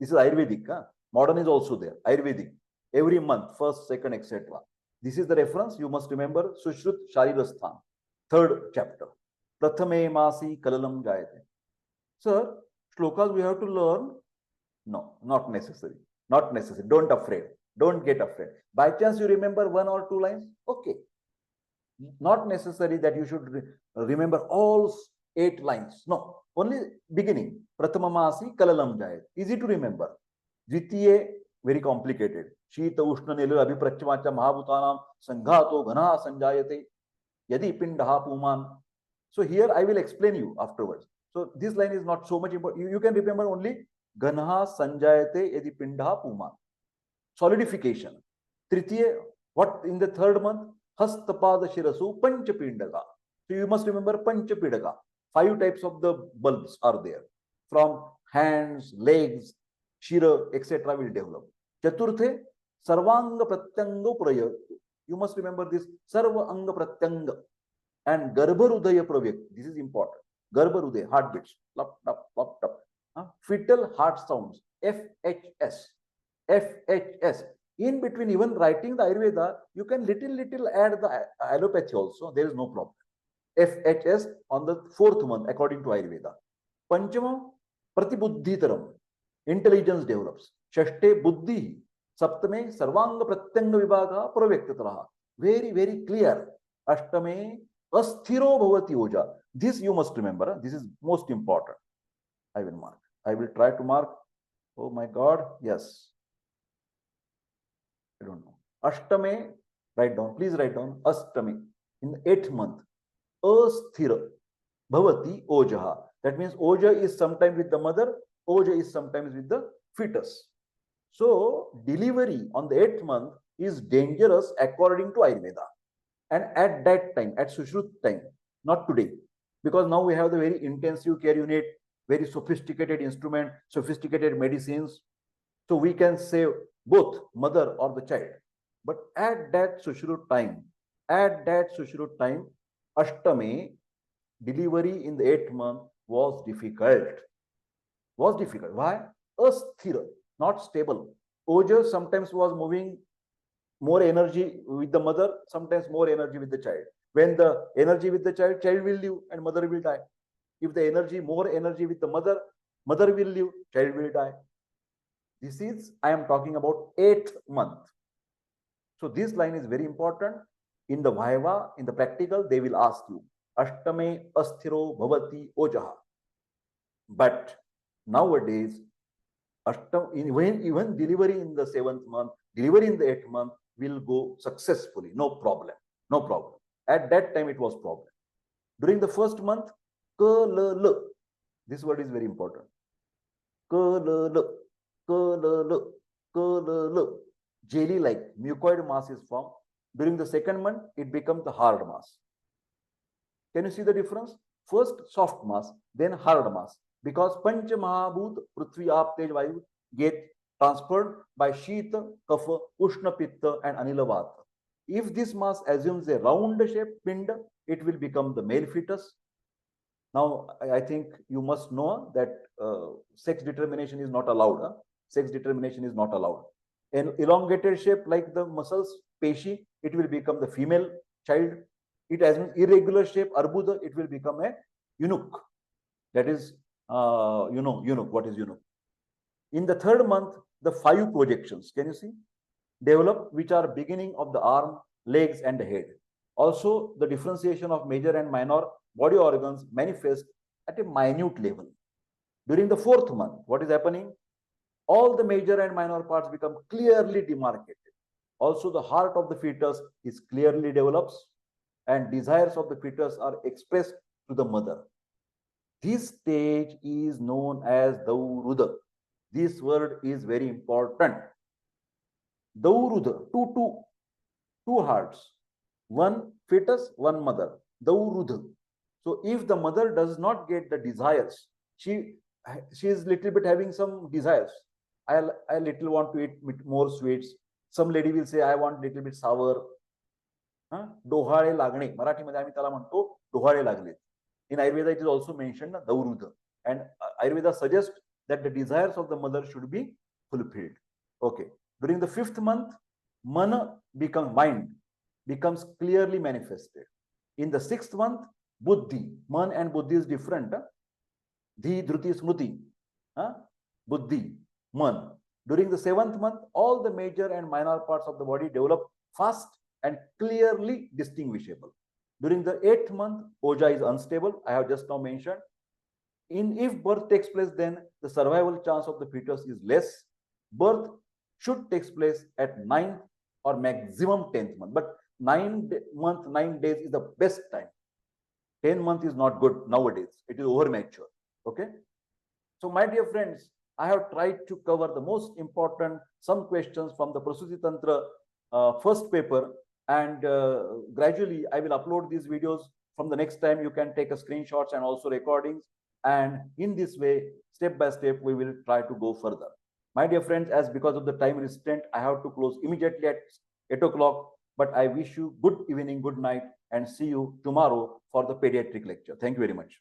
This is Ayurvedic. Modern is also there. Ayurvedic. Every month, first, second, etc. This is the reference. You must remember Sushrut Sharirasthan. 3rd chapter. Prathame Masi Kalalam Jayate. Sir, shlokas we have to learn? No, not necessary. Not necessary. Don't afraid. Don't get afraid. By chance you remember 1 or 2 lines? Okay. Not necessary that you should remember all 8 lines. No, only beginning. Pratamamasi kalalam jayat. Easy to remember. Dvitiye, very complicated. Shita ushna nilu abhiprachamacha mahabhutanam sanghato ghana sanjayate yadi pindaha puman. So here I will explain you afterwards. So this line is not so much important. You can remember only Ganha Sanjayate Yadi Pindaha Puman. Solidification. Tritiya, what in the 3rd month? Hastapada Shirasu Panchapindaga. So you must remember Panchapindaga. 5 types of the bulbs are there. From hands, legs, Shira, etc. will develop. Chaturthe, Sarvanga Pratyanga Praya. You must remember this Sarva Anga Pratyanga. And Garbharudaya Pravyak. This is important. Garbharudaya, heartbeats. Lop, lop, lop, lop. Fetal heart sounds. FHS. FHS. In between, even writing the Ayurveda, you can little add the allopathy also. There is no problem. FHS on the 4th month, according to Ayurveda. Panchama, Pratibuddhitaram. Intelligence develops. Shashte Buddhi. Saptame, Sarvanga Pratyanga Vibhaga Pravyaktataraha. Very, very clear. Ashtame, Asthiro Bhavati Oja. This you must remember. This is most important. I will mark. I will try to mark. Oh my God. Yes. I don't know. Ashtame, write down. Please write down. Ashtame. In the 8th month. Asthira Bhavati Ojaha. That means Oja is sometimes with the mother. Oja is sometimes with the fetus. So delivery on the 8th month is dangerous according to Ayurveda. And at that time, at Sushrut time, not today, because now we have the very intensive care unit, very sophisticated instrument, sophisticated medicines. So we can save both mother or the child. But at that Sushrut time, Ashtame, delivery in the 8th month was difficult. Why? Asthira, not stable. Oja sometimes was moving more energy with the mother, sometimes more energy with the child. When the energy with the child will live and mother will die. If the more energy with the mother will live, child will die. This is, I am talking about 8th month. So this line is very important. In the Bhava, in the practical, they will ask you, Ashtame Asthiro Bhavati Ojaha. But nowadays, even delivery in the 7th month, delivery in the 8th month will go successfully. No problem. At that time, it was problem. During the 1st month, K-L-L. This word is very important. K-L-L. Jelly-like mucoid mass is formed. During the 2nd month, it becomes the hard mass. Can you see the difference? First soft mass, then hard mass. Because Pancha Mahabhut, Prithvi, Aap, Tej, Vayu get transferred by Shita, Kapha, Ushna, Pitta and Anila, Vata. If this mass assumes a round shape, Pinda, it will become the male fetus. Now, I think you must know that sex determination is not allowed. Sex determination is not allowed. An elongated shape like the muscles, Peshi, it will become the female child. It has an irregular shape, Arbuda, it will become a eunuch. That is, eunuch. What is eunuch? In the 3rd month, the 5 projections, can you see? Develop, which are beginning of the arm, legs and the head. Also, the differentiation of major and minor body organs manifest at a minute level. During the 4th month, what is happening? All the major and minor parts become clearly demarcated. Also, the heart of the fetus is clearly develops and desires of the fetus are expressed to the mother. This stage is known as Dauruda. This word is very important. Dauruda, two hearts, one fetus, one mother. Dauruda. So if the mother does not get the desires, she is little bit having some desires. I little want to eat more sweets. Some lady will say, I want little bit sour. डोहाळे लागणे मराठीमध्ये आम्ही त्याला म्हणतो डोहाळे लागले. In Ayurveda, it is also mentioned Dauruda, and Ayurveda suggests that the desires of the mother should be fulfilled. Okay. During the 5th month, mind becomes clearly manifested. In the 6th month, Buddhi, man and Buddhi is different. Dhi, Dhruti, Smruti, Buddhi, man. During the 7th month, all the major and minor parts of the body develop fast and clearly distinguishable. During the 8th month, Oja is unstable. I have just now mentioned. If birth takes place, then the survival chance of the fetus is less. Birth should take place at 9th or maximum 10th month. But 9 days is the best time. 10 month is not good nowadays. It is over mature. Okay. So my dear friends, I have tried to cover the most important, some questions from the Prasuti Tantra first paper, and gradually I will upload these videos. From the next time, you can take a screenshots and also recordings. And in this way, step by step, we will try to go further. My dear friends, as because of the time restraint, I have to close immediately at 8 o'clock. But I wish you good evening, good night, and see you tomorrow for the pediatric lecture. Thank you very much.